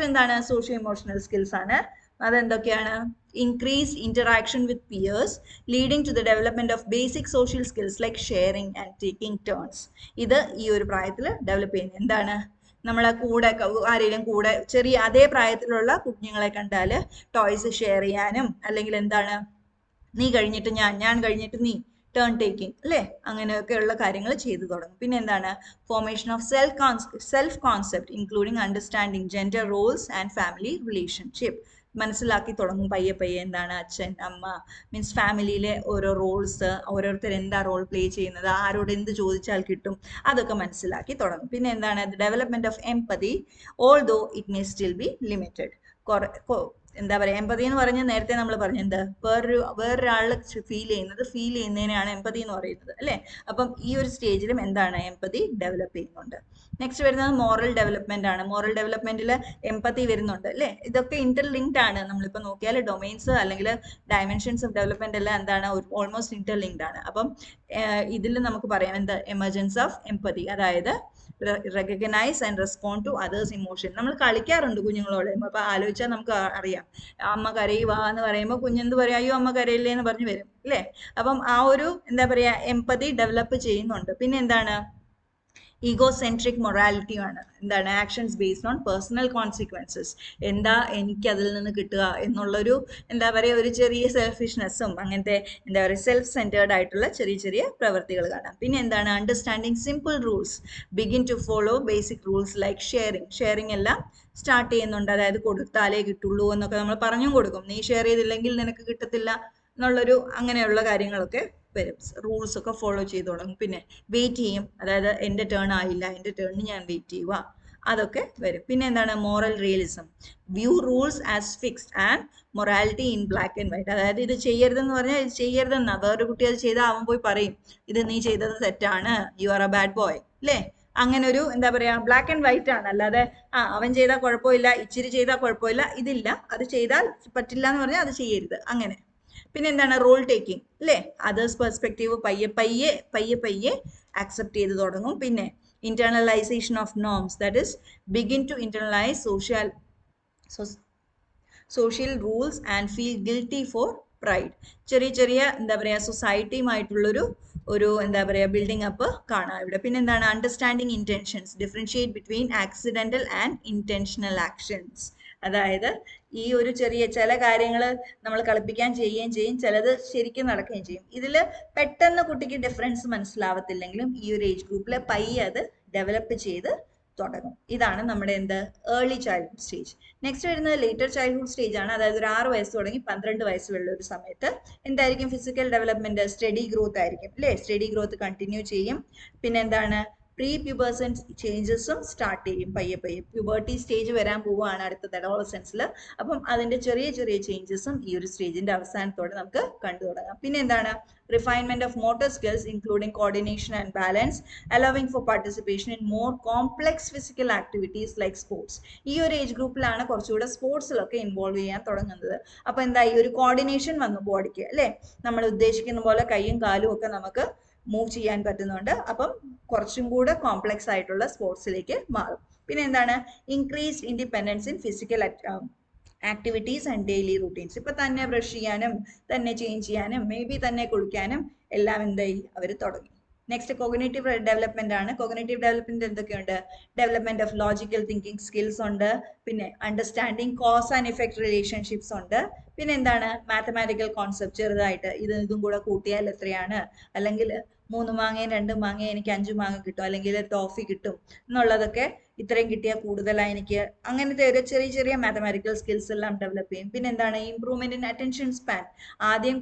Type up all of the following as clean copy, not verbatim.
എന്താണ് socio emotional skills ആണ്. അതെന്തൊക്കെയാണ്? Increase interaction with peers leading to the development of basic social skills like sharing and taking turns. ഇത് ഈ ഒരു പ്രായത്തിൽ ഡെവലപ്പ് ചെയ്യുന്നത്. എന്താണ്? നമ്മളെ കൂടെ ആരെങ്കിലും കൂടെ ചെറിയ അതേ പ്രായത്തിലുള്ള കുഞ്ഞുങ്ങളെ കണ്ടാൽ ടോയ്സ് ഷെയർ ചെയ്യാനും, അല്ലെങ്കിൽ എന്താണ് നീ കഴിഞ്ഞിട്ട് ഞാൻ കഴിഞ്ഞിട്ട് നീ, ടേൺ ടേക്കിംഗ് അല്ലേ, അങ്ങനെയൊക്കെയുള്ള കാര്യങ്ങൾ ചെയ്തു തുടങ്ങും. പിന്നെ എന്താണ്? Formation of self concept including understanding gender roles and family relationship. മനസ്സിലാക്കി തുടങ്ങും പയ്യെ പയ്യെ. എന്താണ്? അച്ഛൻ അമ്മ മീൻസ് ഫാമിലിയിലെ ഓരോ റോൾസ്, ഓരോരുത്തർ എന്താ റോൾ പ്ലേ ചെയ്യുന്നത്, ആരോട് എന്ത് ചോദിച്ചാൽ കിട്ടും, അതൊക്കെ മനസ്സിലാക്കി തുടങ്ങും. പിന്നെ എന്താണ്? Development of empathy although it may still be limited. എന്താ പറയുക, എമ്പതി എന്ന് പറഞ്ഞാൽ നേരത്തെ നമ്മൾ പറഞ്ഞു എന്ത്, വേറൊരാൾ ഫീൽ ചെയ്യുന്നതിനാണ് എമ്പതി എന്ന് പറയുന്നത് അല്ലേ. അപ്പം ഈ ഒരു സ്റ്റേജിലും എന്താണ്? എമ്പതി ഡെവലപ്പ് ചെയ്യുന്നുണ്ട്. നെക്സ്റ്റ് വരുന്നത് മോറൽ ഡെവലപ്മെന്റ് ആണ്. മോറൽ ഡെവലപ്മെന്റിൽ എമ്പതി വരുന്നുണ്ട് അല്ലേ. ഇതൊക്കെ ഇന്റർലിങ്ക്ഡ് ആണ്. നമ്മളിപ്പോൾ നോക്കിയാൽ ഡൊമൈൻസ് അല്ലെങ്കിൽ ഡയമെൻഷൻസ് ഓഫ് ഡെവലപ്മെന്റ് എല്ലാം എന്താണ്? ഓൾമോസ്റ്റ് ഇന്റർലിങ്ക്ഡ് ആണ്. അപ്പം ഇതിൽ നമുക്ക് പറയാം എന്ത്? എമർജൻസ് ഓഫ് എമ്പതി, അതായത് recognise and respond to others emotion. നമ്മൾ കളിക്കാറുണ്ട് കുഞ്ഞുങ്ങളോട്. അപ്പൊ ആലോചിച്ചാൽ നമുക്ക് അറിയാം, അമ്മ കരയുവാ എന്ന് പറയുമ്പോൾ കുഞ്ഞെന്ത് പറയാ? അയ്യോ അമ്മ കരയില്ലേ എന്ന് പറഞ്ഞു വരും അല്ലേ. അപ്പം ആ ഒരു എന്താ പറയാ എംപതി ഡെവലപ്പ് ചെയ്യുന്നുണ്ട്. പിന്നെ എന്താണ്? ഈഗോസെൻട്രിക് മൊറാലിറ്റിയാണ്. എന്താണ്? Actions based on personal consequences. എന്താ എനിക്ക് അതിൽ നിന്ന് കിട്ടുക എന്നുള്ളൊരു എന്താ പറയുക ഒരു ചെറിയ സെൽഫിഷ്നെസ്സും അങ്ങനത്തെ എന്താ പറയുക സെൽഫ് സെൻറ്റേർഡ് ആയിട്ടുള്ള ചെറിയ ചെറിയ പ്രവൃത്തികൾ കാണാം. പിന്നെ എന്താണ്? Understanding simple rules begin to follow basic rules like sharing എല്ലാം സ്റ്റാർട്ട് ചെയ്യുന്നുണ്ട്. അതായത് കൊടുത്താലേ കിട്ടുള്ളൂ എന്നൊക്കെ നമ്മൾ പറഞ്ഞും കൊടുക്കും. നീ ഷെയർ ചെയ്തില്ലെങ്കിൽ നിനക്ക് കിട്ടത്തില്ല എന്നുള്ളൊരു അങ്ങനെയുള്ള കാര്യങ്ങളൊക്കെ വരും. റൂൾസ് ഒക്കെ ഫോളോ ചെയ്ത് തുടങ്ങും. പിന്നെ വെയിറ്റ് ചെയ്യും, അതായത് എൻ്റെ ടേൺ ആയില്ല, എൻ്റെ ടേണിന് ഞാൻ വെയിറ്റ് ചെയ്യുക, അതൊക്കെ വരും. പിന്നെ എന്താണ്? Moral realism view rules as fixed and morality in black and white. അതായത് ഇത് ചെയ്യരുതെന്ന് പറഞ്ഞാൽ ഇത് ചെയ്യരുതെന്നാ. വേറൊരു കുട്ടി അത് ചെയ്താൽ അവൻ പോയി പറയും ഇത് നീ ചെയ്തത് തെറ്റാണ്, you are A bad boy അല്ലേ. അങ്ങനെ ഒരു എന്താ പറയാ ബ്ലാക്ക് ആൻഡ് വൈറ്റ് ആണ്. അല്ലാതെ അവൻ ചെയ്താൽ കുഴപ്പമില്ല, ഇച്ചിരി ചെയ്താൽ കുഴപ്പമില്ല, ഇതില്ല. അത് ചെയ്താൽ പറ്റില്ല എന്ന് പറഞ്ഞാൽ അത് ചെയ്യരുത്, അങ്ങനെ. പിന്നെ എന്താണ്? റോൾ ടേക്കിംഗ് അല്ലേ. അതേഴ്സ് പെർസ്പെക്റ്റീവ് പയ്യെ ആക്സെപ്റ്റ് ചെയ്ത് തുടങ്ങും. പിന്നെ internalisation of norms, that is begin to internalise social rules and feel guilty for pride. ചെറിയ എന്താ പറയുക സൊസൈറ്റിയുമായിട്ടുള്ളൊരു എന്താ പറയുക ബിൽഡിംഗ് അപ്പ് കാണാം ഇവിടെ. പിന്നെ എന്താണ്? Understanding intentions differentiate between accidental and intentional actions. അതായത് ഈ ഒരു ചില കാര്യങ്ങൾ നമ്മൾ കളിപ്പിക്കാൻ ചെയ്യുകയും ചെയ്യും, ചിലത് ശരിക്കും നടക്കുകയും ചെയ്യും. ഇതിൽ പെട്ടെന്ന് കുട്ടിക്ക് ഡിഫറൻസ് മനസ്സിലാവത്തില്ലെങ്കിലും ഈ ഒരു ഏജ് ഗ്രൂപ്പിൽ പയ്യെ അത് ഡെവലപ്പ് ചെയ്ത് തുടങ്ങും. ഇതാണ് നമ്മുടെ ഏർലി ചൈൽഡ്ഹുഡ് സ്റ്റേജ്. നെക്സ്റ്റ് വരുന്നത് ലേറ്റർ ചൈൽഡ്ഹുഡ് സ്റ്റേജ് ആണ്. അതായത് ഒരു 6 വയസ്സ് തുടങ്ങി 12 വയസ്സുള്ള ഒരു സമയത്ത് എന്തായിരിക്കും? ഫിസിക്കൽ ഡെവലപ്മെന്റ് സ്റ്റഡി ഗ്രോത്ത് ആയിരിക്കും അല്ലേ. സ്റ്റഡി ഗ്രോത്ത് കണ്ടിന്യൂ ചെയ്യും. പിന്നെ എന്താണ്? പ്രീ പ്യൂബേഴ്സൻ ചേഞ്ചസും സ്റ്റാർട്ട് ചെയ്യും പയ്യെ. പ്യൂബർട്ടി സ്റ്റേജ് വരാൻ പോവുകയാണ് അടുത്തത് അഡോളസൻസിൽ. അപ്പം അതിന്റെ ചെറിയ ചേഞ്ചസും ഈ ഒരു സ്റ്റേജിന്റെ അവസാനത്തോടെ നമുക്ക് കണ്ടു തുടങ്ങാം. പിന്നെ എന്താണ്? Refinement of motor skills including coordination and balance allowing for participation in more complex physical activities like sports. ഈ ഒരു ഏജ് ഗ്രൂപ്പിലാണ് കുറച്ചുകൂടെ സ്പോർട്സിലൊക്കെ ഇൻവോൾവ് ചെയ്യാൻ തുടങ്ങുന്നത്. അപ്പൊ എന്താ? ഈ ഒരു കോർഡിനേഷൻ വന്നു ബോഡിക്ക് അല്ലേ. നമ്മൾ ഉദ്ദേശിക്കുന്ന പോലെ കൈയും കാലും ഒക്കെ നമുക്ക് മൂവ് ചെയ്യാൻ പറ്റുന്നുണ്ട്. അപ്പം കുറച്ചും കൂടെ കോംപ്ലെക്സ് ആയിട്ടുള്ള സ്പോർട്സിലേക്ക് മാറും. പിന്നെ എന്താണ്? Increased independence in physical activities and daily routines. ഇപ്പൊ തന്നെ ബ്രഷ് ചെയ്യാനും തന്നെ ചേഞ്ച് ചെയ്യാനും മേ ബി തന്നെ കുളിക്കാനും എല്ലാം എന്തായി അവർ തുടങ്ങി. നെക്സ്റ്റ് കോഗ്നേറ്റീവ് ഡെവലപ്മെന്റ് ആണ്. കോഗ്നേറ്റീവ് ഡെവലപ്മെന്റ് എന്തൊക്കെയുണ്ട്? Development of logical thinking skills ഉണ്ട്. പിന്നെ understanding cause and effect relationships ഉണ്ട്. പിന്നെ എന്താണ്? മാത്തമാറ്റിക്കൽ കോൺസെപ്റ്റ് ചെറുതായിട്ട് ഇതും കൂടെ കൂട്ടിയാൽ എത്രയാണ്, അല്ലെങ്കിൽ 3 മാങ്ങയും 2 മാങ്ങയും എനിക്ക് 5 മാങ്ങ കിട്ടും, അല്ലെങ്കിൽ ടോഫി കിട്ടും എന്നുള്ളതൊക്കെ ഇത്രയും കിട്ടിയാൽ കൂടുതലായി എനിക്ക്, അങ്ങനത്തെ ഒരു ചെറിയ മാത്തമാറ്റിക്കൽ സ്കിൽസ് എല്ലാം ഡെവലപ്പ് ചെയ്യും. പിന്നെ എന്താണ്? Improvement in attention span. ആദ്യം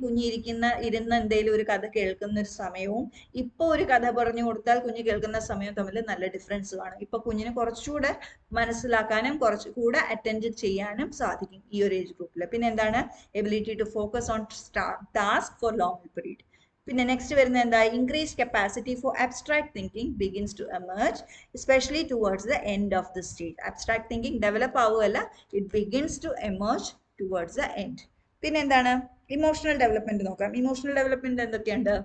ഇരുന്ന് എന്തെങ്കിലും ഒരു കഥ കേൾക്കുന്ന ഒരു സമയവും ഇപ്പൊ ഒരു കഥ പറഞ്ഞു കൊടുത്താൽ കുഞ്ഞ് കേൾക്കുന്ന സമയവും തമ്മിൽ നല്ല ഡിഫറൻസ് കാണും. ഇപ്പൊ കുഞ്ഞിന് കുറച്ചുകൂടെ മനസ്സിലാക്കാനും കുറച്ചുകൂടെ അറ്റൻഡ് ചെയ്യാനും സാധിക്കും ഈ ഒരു ഏജ് ഗ്രൂപ്പിൽ. പിന്നെ എന്താണ്? Ability to focus on task for long period. പിന്നെ നെക്സ്റ്റ് വരുന്നത് എന്താ? Increase capacity for abstract thinking begins to emerge especially towards the end of the stage. Abstract thinking develop ആവുകയല്ല, it begins to emerge towards the end. പിന്നെ എന്താണ്? Emotional development നോക്കാം. Emotional development എന്തൊക്കെയുണ്ട്?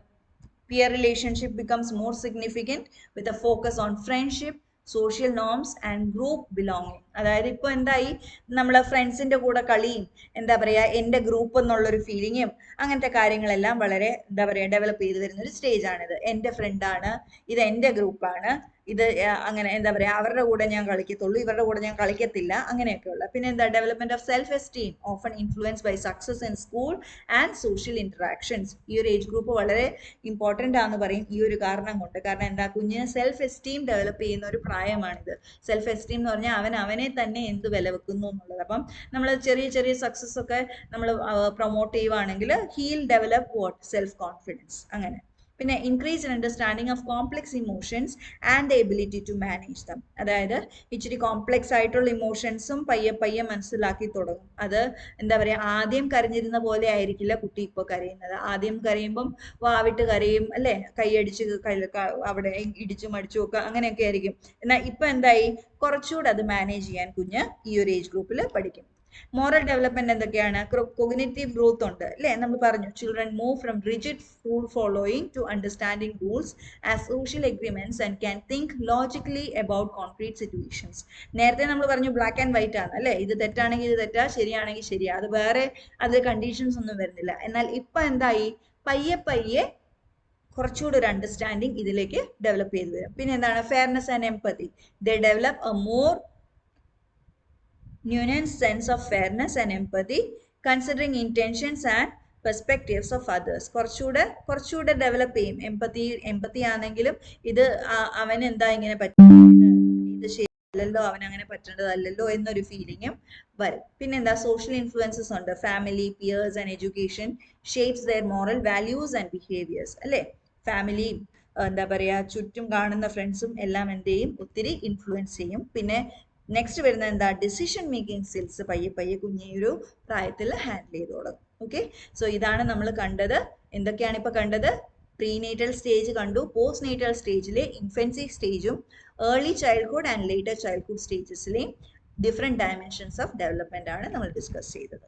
Peer relationship becomes more significant with a focus on friendship, social norms and group belonging. അതായത് ഇപ്പോൾ എന്തായി, നമ്മളെ ഫ്രണ്ട്സിൻ്റെ കൂടെ കളിയും എന്താ പറയുക എൻ്റെ ഗ്രൂപ്പ് എന്നുള്ളൊരു ഫീലിങ്ങും അങ്ങനത്തെ കാര്യങ്ങളെല്ലാം വളരെ എന്താ പറയുക ഡെവലപ്പ് ചെയ്ത് വരുന്നൊരു സ്റ്റേജാണിത്. എൻ്റെ ഫ്രണ്ടാണ്, ഇത് എൻ്റെ ഗ്രൂപ്പാണ്, ഇത് അങ്ങനെ എന്താ പറയുക അവരുടെ കൂടെ ഞാൻ കളിക്കത്തുള്ളൂ, ഇവരുടെ കൂടെ ഞാൻ കളിക്കത്തില്ല, അങ്ങനെയൊക്കെയുള്ള. പിന്നെ എന്താ development of self esteem often influence by success in school and social interactions. ഈ ഒരു ഏജ് ഗ്രൂപ്പ് വളരെ ഇമ്പോർട്ടൻ്റ് ആണെന്ന് പറയും ഈ ഒരു കാരണം കൊണ്ട്. കാരണം എന്താ, കുഞ്ഞിന് സെൽഫ് എസ്റ്റീം ഡെവലപ്പ് ചെയ്യുന്ന ഒരു പ്രായമാണിത്. സെൽഫ് എസ്റ്റീം എന്ന് പറഞ്ഞാൽ അവനെ തന്നെ എന്ത് വില വെക്കുന്നു എന്നുള്ളത്. അപ്പം നമ്മൾ ചെറിയ ചെറിയ സക്സസ് ഒക്കെ നമ്മൾ പ്രൊമോട്ട് ചെയ്യുവാണെങ്കിൽ he'll develop what self confidence. അങ്ങനെ പിന്നെ increase in understanding of complex emotions and the ability to manage them. അതായത് ഇച്ചിരി കോംപ്ലക്സ് ആയിട്ടുള്ള ഇമോഷൻസും പയ്യെ പയ്യെ മനസ്സിലാക്കി തുടങ്ങും. അത് എന്താ പറയുക, ആദ്യം കരഞ്ഞിരുന്ന പോലെ ആയിരിക്കില്ല കുട്ടി ഇപ്പോൾ കരയുന്നത്. ആദ്യം കരയുമ്പം വാവിട്ട് കരയും അല്ലേ, കൈയടിച്ച് അവിടെ ഇടിച്ചും അടിച്ചും ഒക്കെ അങ്ങനെയൊക്കെ ആയിരിക്കും. എന്നാൽ ഇപ്പം എന്തായി, കുറച്ചുകൂടെ അത് മാനേജ് ചെയ്യാൻ കുഞ്ഞ് ഈ ഒരു ഏജ് ഗ്രൂപ്പിൽ പഠിക്കും. മോറൽ ഡെവലപ്മെന്റ് എന്തൊക്കെയാണ്, കൊഗ്നിറ്റീവ് ഗ്രോത്ത് ഉണ്ട് അല്ലേ, നമ്മൾ പറഞ്ഞു children move from rigid rule following to understanding rules as social agreements and can think logically about concrete situations. നേരത്തെ നമ്മൾ പറഞ്ഞു ബ്ലാക്ക് ആൻഡ് വൈറ്റ് ആണ് അല്ലേ, ഇത് തെറ്റാണെങ്കിൽ ഇത് തെറ്റാ, ശരിയാണെങ്കിൽ ശരിയാ, അത് വേറെ അതിൽ കണ്ടീഷൻസ് ഒന്നും വരുന്നില്ല. എന്നാൽ ഇപ്പൊ എന്തായി, പയ്യെ പയ്യെ കുറച്ചുകൂടി ഒരു അണ്ടർസ്റ്റാൻഡിങ് ഇതിലേക്ക് ഡെവലപ്പ് ചെയ്ത് വരും. പിന്നെ എന്താണ് fairness and empathy. They develop A more nuanced sense of fairness and empathy, considering intentions and perspectives of others. കുറച്ചുകൂടെ ഡെവലപ്പ് ചെയ്യും. എംപത്തി ആണെങ്കിലും ഇത് അവൻ എന്താ ഇങ്ങനെ പറ്റുന്നത്, ഇത് ശരിയല്ലല്ലോ, അവൻ അങ്ങനെ പറ്റേണ്ടതല്ലല്ലോ എന്നൊരു ഫീലിങ്ങും വരും. പിന്നെന്താ സോഷ്യൽ ഇൻഫ്ലുവൻസസ് ഉണ്ട്. Family, peers and education shapes their moral values and behaviours അല്ലേ. ഫാമിലിയും എന്താ പറയുക ചുറ്റും കാണുന്ന ഫ്രണ്ട്സും എല്ലാം എന്ത് ചെയ്യും, ഒത്തിരി ഇൻഫ്ലുവൻസ് ചെയ്യും. പിന്നെ നെക്സ്റ്റ് വരുന്നത് എന്താ, ഡിസിഷൻ മേക്കിംഗ് സ്കിൽസ് പയ്യെ പയ്യെ കുഞ്ഞൊരു പ്രായത്തിൽ ഹാൻഡിൽ ചെയ്ത് തുടങ്ങും. ഓക്കെ, സോ ഇതാണ് നമ്മൾ കണ്ടത്. എന്തൊക്കെയാണ് ഇപ്പൊ കണ്ടത്, പ്രീനേറ്റൽ സ്റ്റേജ് കണ്ടു, പോസ്റ്റ് നേറ്റൽ സ്റ്റേജിലെ ഇൻഫൻസി സ്റ്റേജും early childhood and later childhood സ്റ്റേജസിലെയും ഡിഫറെന്റ് ഡയമെൻഷൻസ് ഓഫ് ഡെവലപ്മെന്റ് ആണ് നമ്മൾ ഡിസ്കസ് ചെയ്തത്.